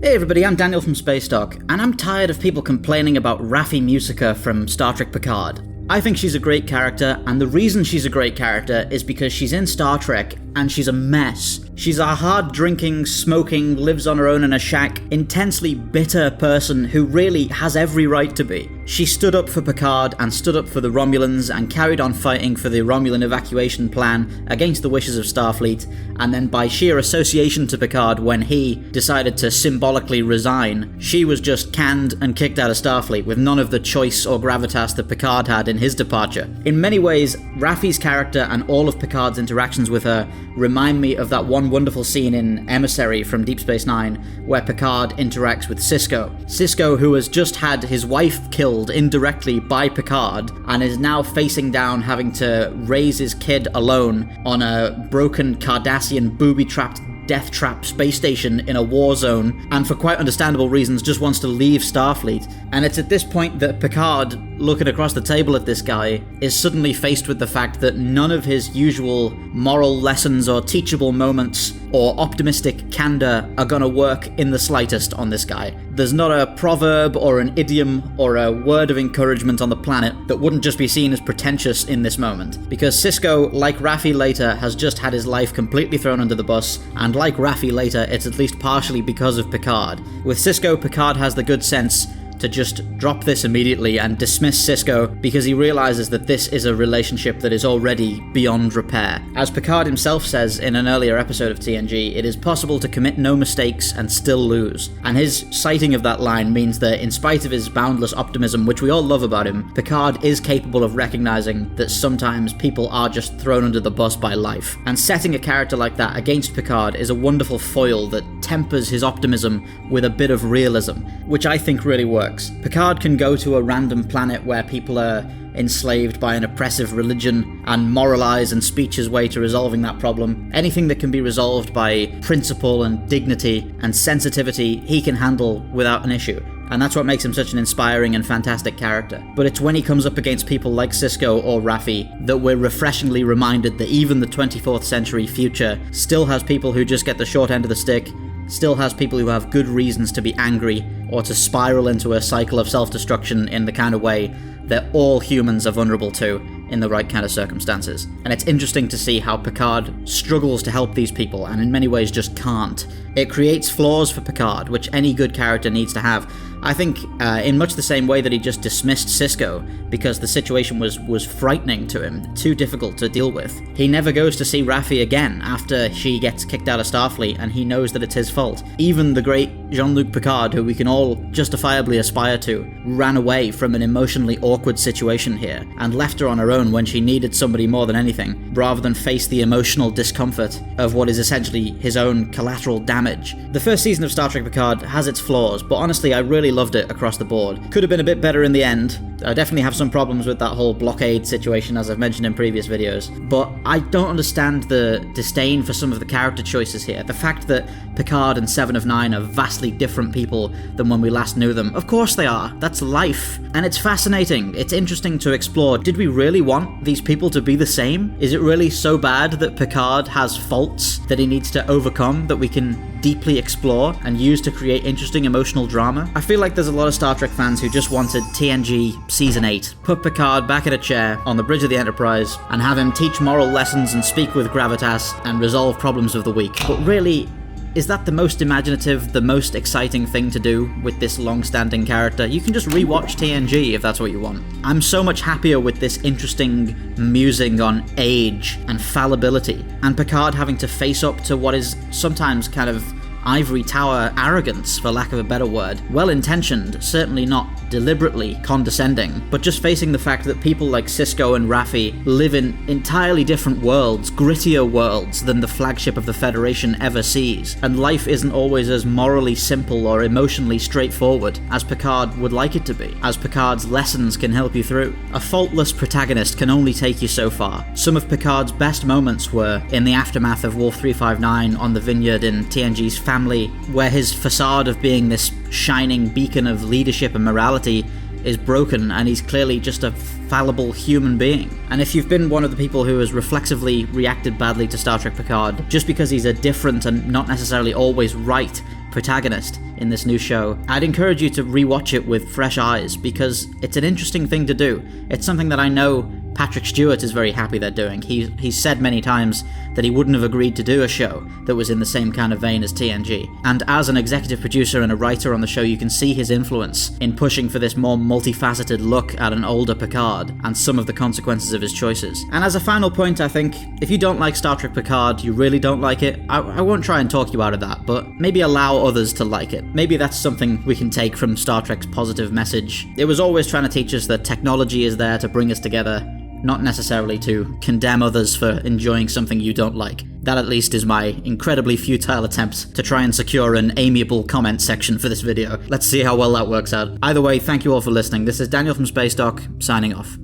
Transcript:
Hey everybody, I'm Daniel from Spacedock, and I'm tired of people complaining about Raffi Musiker from Star Trek Picard. I think she's a great character, and the reason she's a great character is because she's in Star Trek, and she's a mess. She's a hard-drinking, smoking, lives on her own in a shack, intensely bitter person who really has every right to be. She stood up for Picard and stood up for the Romulans and carried on fighting for the Romulan evacuation plan against the wishes of Starfleet, and then by sheer association to Picard when he decided to symbolically resign, she was just canned and kicked out of Starfleet with none of the choice or gravitas that Picard had in his departure. In many ways, Raffi's character and all of Picard's interactions with her remind me of that one wonderful scene in Emissary from Deep Space Nine where Picard interacts with Sisko. Sisko, who has just had his wife killed indirectly by Picard and is now facing down having to raise his kid alone on a broken Cardassian booby-trapped death trap space station in a war zone, and for quite understandable reasons just wants to leave Starfleet. And it's at this point that Picard, looking across the table at this guy, is suddenly faced with the fact that none of his usual moral lessons or teachable moments or optimistic candor are gonna work in the slightest on this guy. There's not a proverb or an idiom or a word of encouragement on the planet that wouldn't just be seen as pretentious in this moment. Because Sisko, like Raffi later, has just had his life completely thrown under the bus, and like Raffi later, it's at least partially because of Picard. With Sisko, Picard has the good sense to just drop this immediately and dismiss Sisko because he realizes that this is a relationship that is already beyond repair. As Picard himself says in an earlier episode of TNG, it is possible to commit no mistakes and still lose. And his citing of that line means that in spite of his boundless optimism, which we all love about him, Picard is capable of recognizing that sometimes people are just thrown under the bus by life. And setting a character like that against Picard is a wonderful foil that tempers his optimism with a bit of realism, which I think really works. Picard can go to a random planet where people are enslaved by an oppressive religion and moralize and speech his way to resolving that problem. Anything that can be resolved by principle and dignity and sensitivity, he can handle without an issue. And that's what makes him such an inspiring and fantastic character. But it's when he comes up against people like Sisko or Raffi that we're refreshingly reminded that even the 24th century future still has people who just get the short end of the stick, still has people who have good reasons to be angry or to spiral into a cycle of self-destruction in the kind of way that all humans are vulnerable to in the right kind of circumstances. And it's interesting to see how Picard struggles to help these people and in many ways just can't. It creates flaws for Picard, which any good character needs to have. I think in much the same way that he just dismissed Sisko because the situation was frightening to him, too difficult to deal with. He never goes to see Raffi again after she gets kicked out of Starfleet and he knows that it's his fault. Even the great Jean-Luc Picard, who we can all justifiably aspire to, ran away from an emotionally awkward situation here and left her on her own when she needed somebody more than anything, rather than face the emotional discomfort of what is essentially his own collateral damage. The first season of Star Trek Picard has its flaws, but honestly I really loved it across the board. Could have been a bit better in the end. I definitely have some problems with that whole blockade situation, as I've mentioned in previous videos, but I don't understand the disdain for some of the character choices here. The fact that Picard and Seven of Nine are vastly different people than when we last knew them. Of course they are. That's life. And it's fascinating. It's interesting to explore. Did we really want these people to be the same? Is it really so bad that Picard has faults that he needs to overcome that we can deeply explore and use to create interesting emotional drama? I feel like there's a lot of Star Trek fans who just wanted TNG Season 8. Put Picard back in a chair on the bridge of the Enterprise and have him teach moral lessons and speak with gravitas and resolve problems of the week. But really, is that the most imaginative, the most exciting thing to do with this long-standing character? You can just rewatch TNG if that's what you want. I'm so much happier with this interesting musing on age and fallibility, and Picard having to face up to what is sometimes kind of ivory tower arrogance, for lack of a better word. Well-intentioned, certainly not deliberately condescending, but just facing the fact that people like Sisko and Raffi live in entirely different worlds, grittier worlds than the flagship of the Federation ever sees, and life isn't always as morally simple or emotionally straightforward as Picard would like it to be, as Picard's lessons can help you through. A faultless protagonist can only take you so far. Some of Picard's best moments were in the aftermath of Wolf 359 on the Vineyard in TNG's Family, where his facade of being this shining beacon of leadership and morality is broken and he's clearly just a fallible human being. And if you've been one of the people who has reflexively reacted badly to Star Trek Picard just because he's a different and not necessarily always right protagonist in this new show, I'd encourage you to rewatch it with fresh eyes, because it's an interesting thing to do. It's something that I know Patrick Stewart is very happy they're doing. He's said many times that he wouldn't have agreed to do a show that was in the same kind of vein as TNG. And as an executive producer and a writer on the show, you can see his influence in pushing for this more multifaceted look at an older Picard and some of the consequences of his choices. And as a final point, I think, if you don't like Star Trek Picard, you really don't like it, I won't try and talk you out of that, but maybe allow others to like it. Maybe that's something we can take from Star Trek's positive message. It was always trying to teach us that technology is there to bring us together, not necessarily to condemn others for enjoying something you don't like. That at least is my incredibly futile attempt to try and secure an amiable comment section for this video. Let's see how well that works out. Either way, thank you all for listening. This is Daniel from Spacedock, signing off.